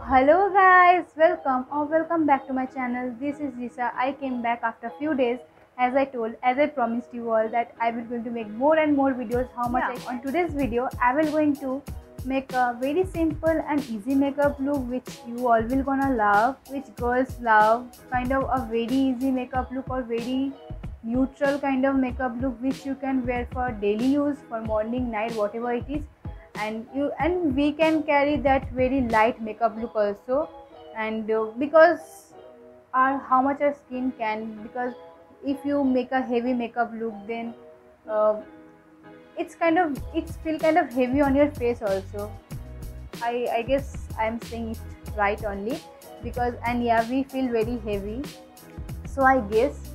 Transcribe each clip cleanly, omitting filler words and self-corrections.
Hello guys, welcome back to my channel. This is Lisa. I came back after a few days, as I promised you all that I will going to make more and more videos. On today's video I will going to make a very simple and easy makeup look which you all will gonna love, which girls love, kind of a very easy makeup look or very neutral kind of makeup look which you can wear for daily use, for morning, night, whatever it is. And we can carry that very light makeup look also, and because how much our skin can, because if you make a heavy makeup look, then it's feel kind of heavy on your face also. I guess I'm saying it right only, because and yeah, we feel very heavy. So I guess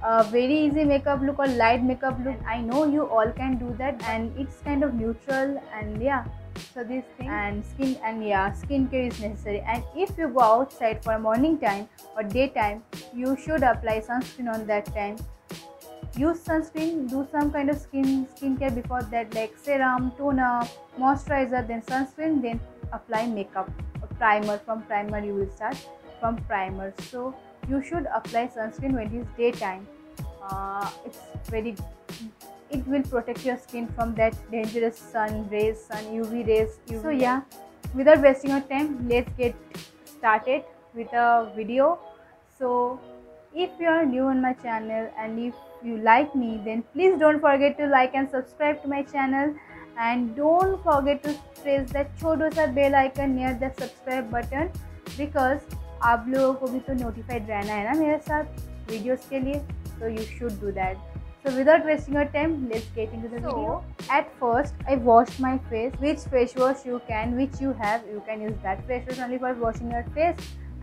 a very easy makeup look or light makeup look, I know you all can do that, and it's kind of neutral. And yeah, so this thing and skincare is necessary. And if you go outside for morning time or daytime, you should apply sunscreen on that time. Use sunscreen, do some kind of skincare before that, like serum, toner, moisturizer, then sunscreen, then apply makeup or primer. From primer you will start from primer. So you should apply sunscreen when it is daytime. It will protect your skin from that dangerous sun rays, UV rays. So yeah, without wasting your time, let's get started with a video. So if you are new on my channel and if you like me, then please don't forget to like and subscribe to my channel, and don't forget to press that छोटा सा bell icon near the subscribe button, because आप लोगों को भी तो notified रहना है ना मेरे साथ videos के लिए. So you should do that. So without wasting your time, let's get into the video. At first I washed my face. Which face wash you can use that face wash only for washing your face.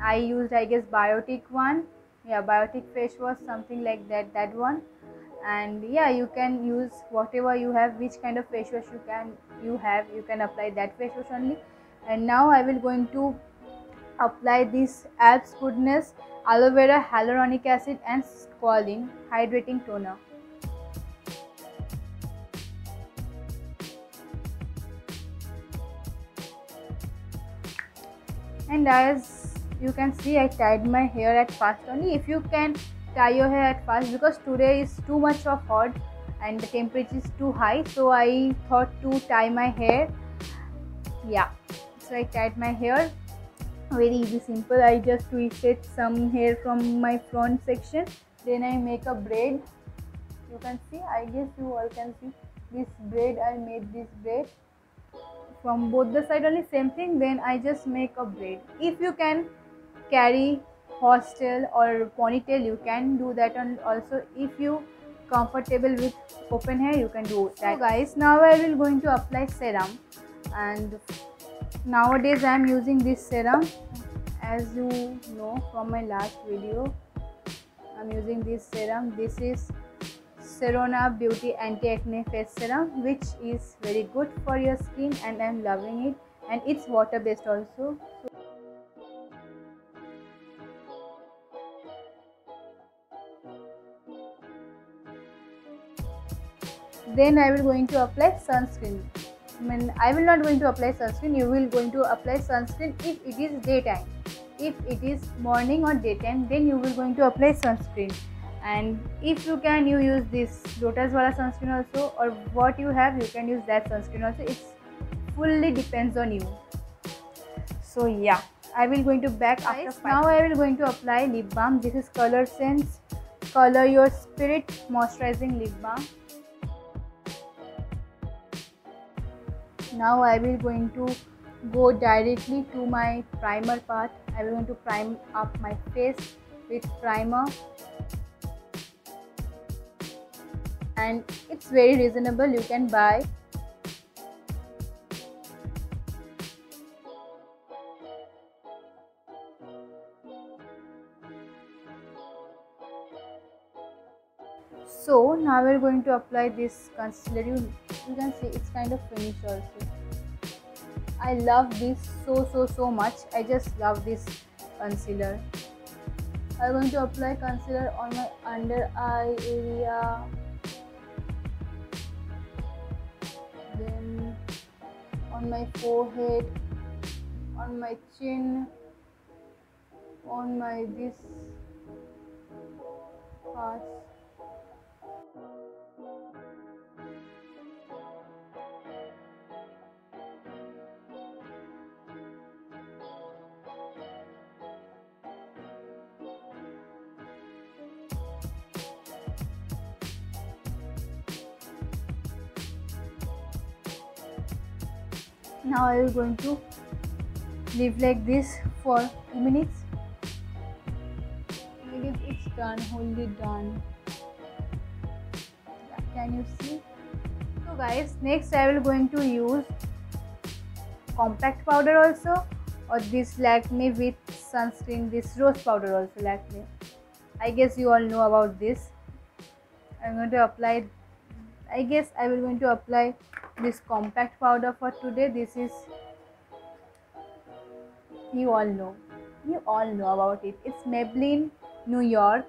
I used, I guess, Biotic one. Yeah, Biotic face wash, something like that one. And yeah, you can use whatever you have, which kind of face wash you can apply that face wash only. And now I will going to apply this Alps Goodness Aloe Vera Hyaluronic Acid and Squalene Hydrating Toner. And as you can see, I tied my hair at first only. If you can tie your hair at first, because today is too much of hot and the temperature is too high, so I thought to tie my hair. Yeah, so I tied my hair. Very easy, simple. I just twisted some hair from my front section, then I make a braid. You can see, I guess you all can see this braid. I made this braid from both the side only, same thing. Then I just make a braid. If you can carry hostel or ponytail, you can do that. And also if you comfortable with open hair, you can do that. So guys, now I will going to apply serum, and nowadays I am using this serum. As you know from my last video, I am using this serum. This is Serona Beauty Anti-Acne Face Serum, which is very good for your skin, and I am loving it. And it's water based also. Then I will going to apply sunscreen. I will not going to apply sunscreen. You will going to apply sunscreen if it is daytime. If it is morning or daytime, then you will going to apply sunscreen. And if you can, you use this Lotus wala sunscreen also, or what you have, you can use that sunscreen also. It's fully depends on you. So yeah, I will going to back after 5. Now I will going to apply lip balm. This is Color Sense Color Your Spirit Moisturizing Lip Balm. Now I will going to go directly to my primer part. I will going to prime up my face with primer, and it's very reasonable. You can buy. So now we're going to apply this concealer. You can see it's kind of finished also. I love this so much. I just love this concealer. I'm going to apply concealer on my under eye area, then on my forehead, on my chin, on my this part. Now I am going to leave like this for 2 minutes. I guess it's done, wholly done. Yeah, can you see? So guys, next I will going to use compact powder also, or this Lakme with sunscreen, this rose powder also Lakme. I guess you all know about this. I'm going to apply, I guess I will going to apply this compact powder for today. This is, you all know about it. It's Maybelline New York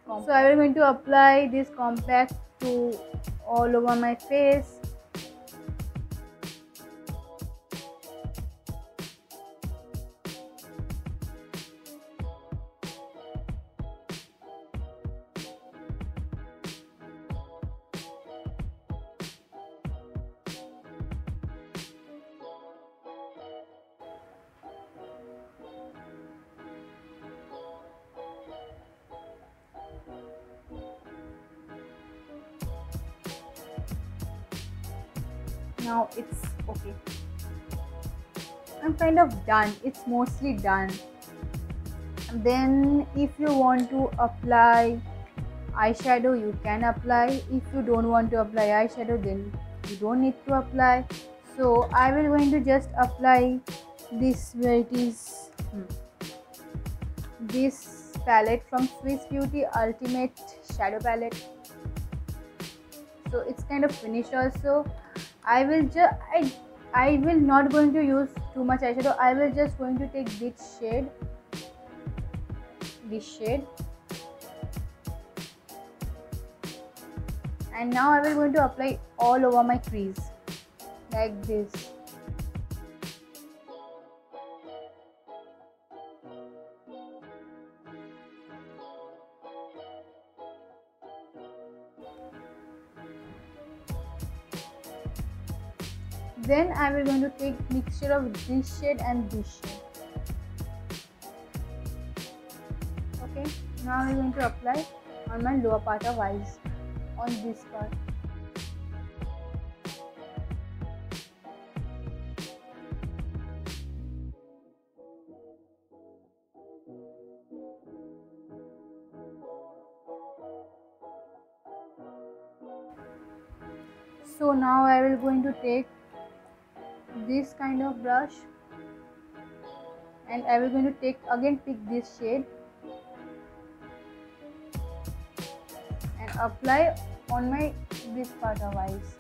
compact. So I will going to apply this compact to all over my face. Now it's okay. I'm kind of done. It's mostly done. And then if you want to apply eyeshadow, you can apply. If you don't want to apply eyeshadow, then you don't need to apply. So I will going to just apply this, where it is, this palette from Swiss Beauty Ultimate Shadow Palette. So it's kind of finished also. I will not going to use too much eyeshadow. I will just going to take this shade, and now I will going to apply all over my crease like this. Then I will going to take mixture of this shade and this shade. Okay, now I am going to apply on my lower part of eyes, on this part. So now I will going to take this kind of brush, and I will going to pick this shade and apply on my this part of eyes.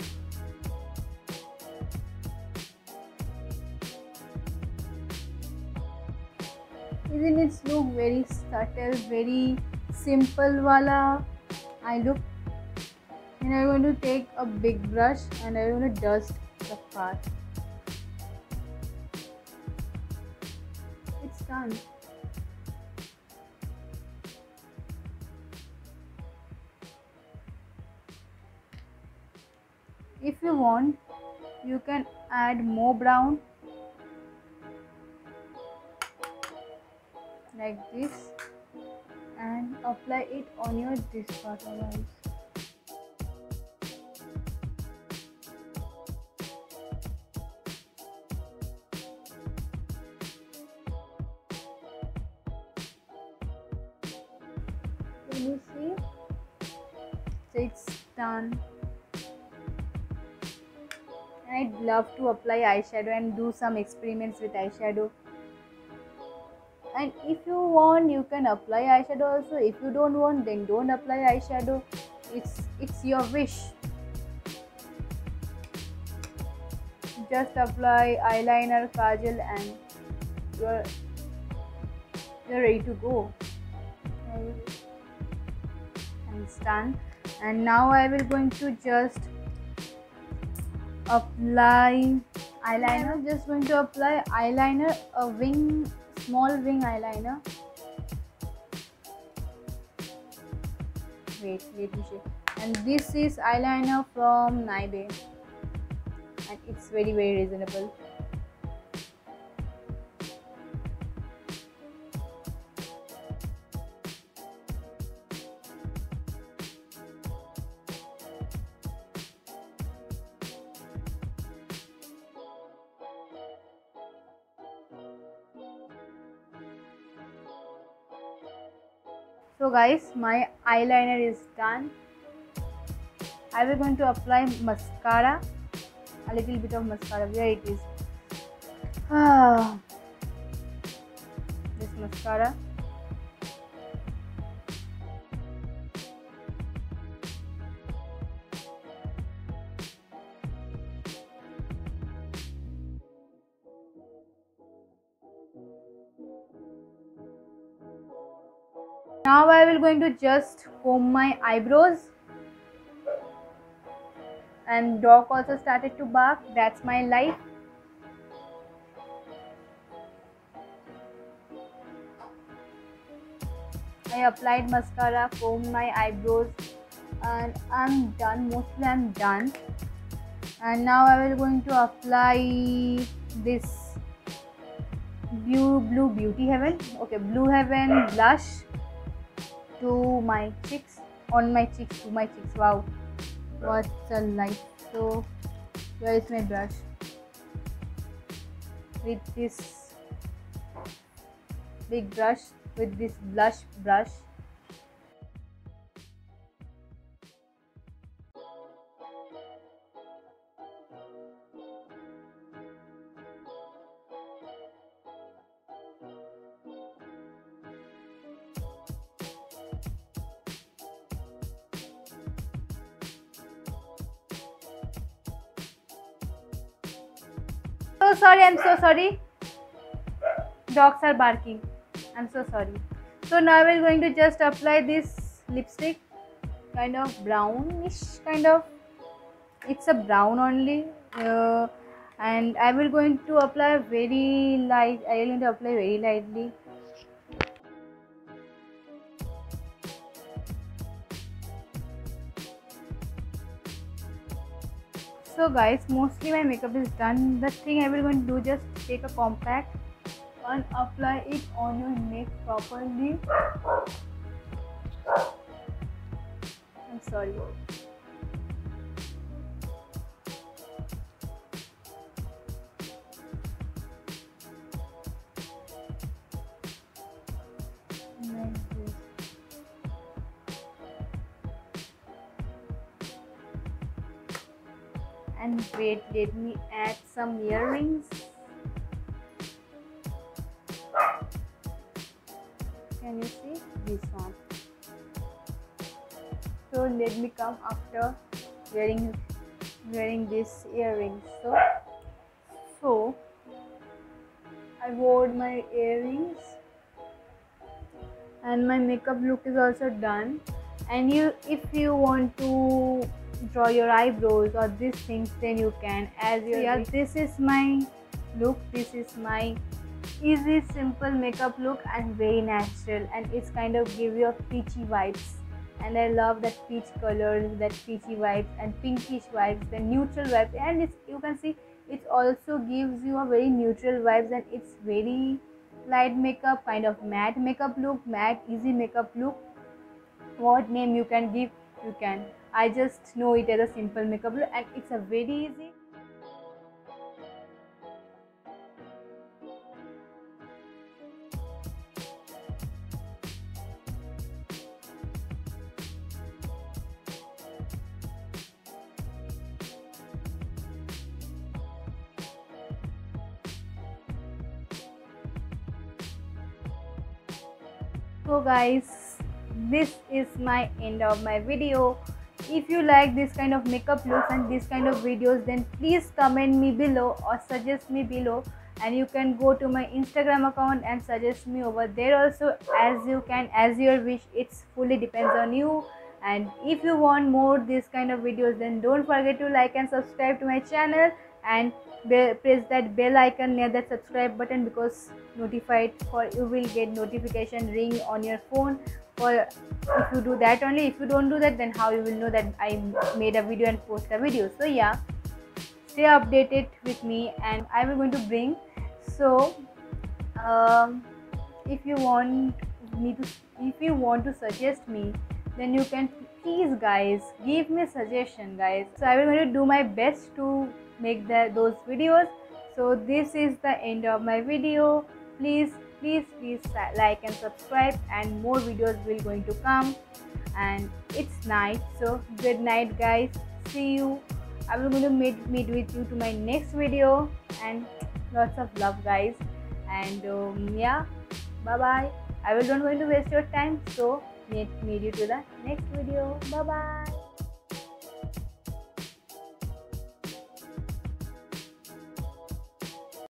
Isn't it look very subtle, very simple wala eye look? And I'm going to take a big brush and I'm going to dust the part. It's done. If you want, you can add more brown like this and apply it on your this part of eyes. Can you see? So it's done. And I'd love to apply eyeshadow and do some experiments with eyeshadow. And if you want, you can apply eyeshadow also. If you don't want, then don't apply eyeshadow. it's your wish. Just apply eyeliner, kajal, and you're ready to go. And it's done. And now I will going to just apply eyeliner. I'm just going to apply eyeliner, a wing, small wing eyeliner. Wait, let me show. And this is eyeliner from Naibe, and it's very reasonable. So guys, my eyeliner is done. I will going to apply mascara, a little bit of mascara. Where it is? This mascara. Now I will going to just comb my eyebrows, and dog also started to bark. That's my life. I applied mascara, combed my eyebrows, and I'm done. Mostly I'm done. And now I will going to apply this blue Beauty Heaven. Okay, Blue Heaven blush to my cheeks, on my cheeks, to my cheeks. Wow, what a light. So where is my brush? With this big brush, with this blush brush. So sorry, I'm so sorry. Dogs are barking. I'm so sorry. So now we're going to just apply this lipstick, kind of brownish, kind of. It's a brown only, and I will going to apply very light. I will going to apply very lightly. So guys, mostly my makeup is done. The thing I will going to do, just take a compact and apply it on your neck properly. I'm sorry. And wait, let me add some earrings. Can you see this one? So let me come after wearing these earrings. So I wore my earrings and my makeup look is also done. And if you want to draw your eyebrows or these things, then you can. This is my look. This is my easy, simple makeup look and very natural, and it's kind of give you a peachy vibes. And I love that peach colors, that peachy vibes and pinkish vibes, the neutral vibes. And you can see it also gives you a very neutral vibes, and it's very light makeup, kind of matte makeup look, matte easy makeup look. What name you can give, you can. I just know it as a simple makeup look, and it's a very easy. So guys, this is my end of my video. if you like this kind of makeup looks and this kind of videos, then please comment me below or suggest me below. And you can go to my Instagram account and suggest me over there also, as you can, as your wish. It's fully depends on you. And if you want more this kind of videos, then don't forget to like and subscribe to my channel, and press that bell icon near that subscribe button, because notified for you will get notification ring on your phone. For if you do that only, if you don't do that, then how you will know that I made a video and post a video? So yeah, stay updated with me, and I will going to bring. So if you want to suggest me, then you can please guys give me suggestion guys. So I will going to do my best to make those videos. So this is the end of my video. Please like and subscribe, and more videos will going to come. And it's night, so good night guys. See you. I will going to meet with you to my next video, and lots of love guys. And yeah, bye bye. I will not going to waste your time, so meet you to the next video. Bye bye.